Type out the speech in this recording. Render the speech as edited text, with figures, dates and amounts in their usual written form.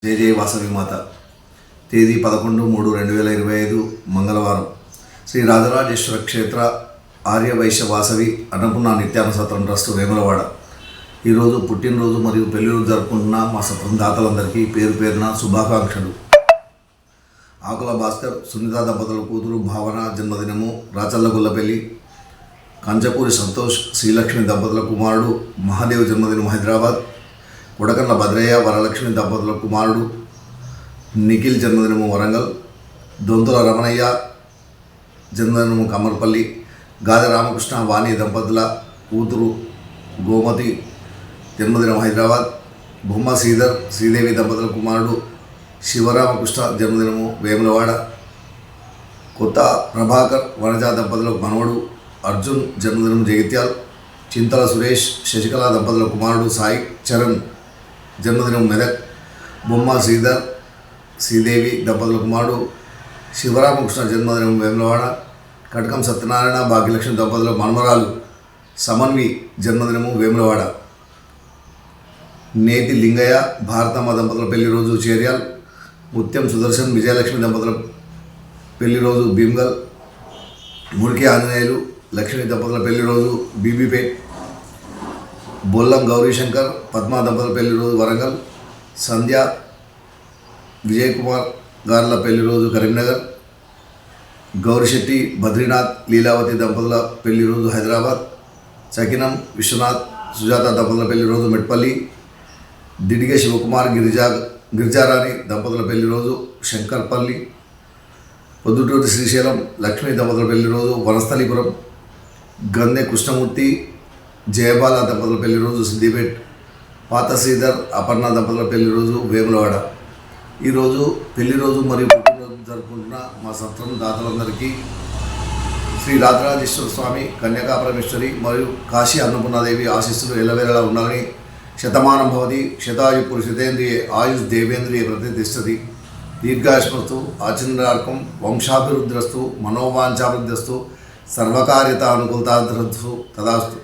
జయ జయ వాసవి మాత. తేదీ 11/3/2025 మంగళవారం. శ్రీ రాజరాజేశ్వర క్షేత్ర ఆర్యవైశ్య వాసవి అన్నపూర్ణ నిత్యాన సత్రం ట్రస్ట్ వేములవాడ. ఈరోజు పుట్టినరోజు మరియు పెళ్లిరోజు జరుపుకుంటున్న మా సత్రం దాతలందరికీ పేరు పేరున శుభాకాంక్షలు. ఆకుల భాస్కర్, సునీత దంపతుల కూతురు భావన జన్మదినము. రాచల్ల గుల్లపల్లి. కంచపూరి సంతోష్, శ్రీలక్ష్మి దంపతుల కుమారుడు మహాదేవ్ జన్మదినం హైదరాబాద్. కొడకన్న భద్రయ్య, వరలక్ష్మి దంపతుల కుమారుడు నిఖిల్ జన్మదినము వరంగల్. దొంతుల రమణయ్య జన్మదినము కమ్మర్పల్లి. గాది రామకృష్ణ, వాణి దంపతుల కూతురు గోమతి జన్మదినం హైదరాబాద్. బొమ్మ శ్రీధర్, శ్రీదేవి దంపతుల కుమారుడు శివరామకృష్ణ జన్మదినము వేములవాడ. కొత్త ప్రభాకర్, వనజ దంపతుల మనవడు అర్జున్ జన్మదినం జగిత్యాల్. చింతల సురేష్, శశికళ దంపతుల కుమారుడు సాయి చరణ్ జన్మదినం మెదక్. బొమ్మ శ్రీధర్, శ్రీదేవి దంపతుల కుమారుడు శివరామకృష్ణ జన్మదినం వేములవాడ. కటకం సత్యనారాయణ, భాగ్యలక్ష్మి దంపతుల మన్మరాలు సమన్వి జన్మదినము వేములవాడ. నేతి లింగయ్య, భారతమ్మ దంపతుల పెళ్లి రోజు చేర్యాల్. ముత్యం సుదర్శన్, విజయలక్ష్మి దంపతుల పెళ్లి రోజు భీమ్గల్. మురికి ఆంజనేయులు, లక్ష్మీ దంపతుల పెళ్లి రోజు బీబీపేట్. బొల్లం గౌరీశంకర్, పద్మా దంపతుల పెళ్లి రోజు వరంగల్. సంధ్య, విజయ్ కుమార్ గార్ల పెళ్లి రోజు కరీంనగర్. గౌరిశెట్టి, బద్రీనాథ్, లీలావతి దంపతుల పెళ్లి రోజు హైదరాబాద్. చకినం విశ్వనాథ్, సుజాత దంపతుల పెళ్లి రోజు మెట్పల్లి. దిడిగే శివకుమార్, గిరిజారాణి దంపతుల పెళ్లి రోజు శంకర్పల్లి. పొద్దుటూరి శ్రీశైలం, లక్ష్మీ దంపతుల పెళ్లి రోజు వనస్థలీపురం. గందె కృష్ణమూర్తి, జయబాల దంపతుల పెళ్లి రోజు సిద్దిపేట్. పాత శ్రీధర్, అపర్ణ దంపతుల పెళ్లి రోజు వేములవాడ. ఈరోజు పెళ్లి రోజు మరియు పుట్టినరోజు జరుపుకుంటున్న మా సత్రం దాతలందరికీ శ్రీ రాజరాజేశ్వర స్వామి, కన్యకా పరమేశ్వరి మరియు కాశీ అన్నపూర్ణాదేవి ఆశీస్సులు ఎల్లవేళలా ఉండాలని. శతమానం భవతి శతాయు పురుషితేంద్రియ ఆయుష్ దేవేంద్రియ ప్రతిష్టతి. దీర్ఘాయుష్మస్తు, ఆచంద్రార్కం, వంశాభివృద్ధిరస్తు, మనోవాంఛాభివృద్ధిరస్తు, సర్వకార్యత అనుకూలతార్థరస్తు. తదాస్తు.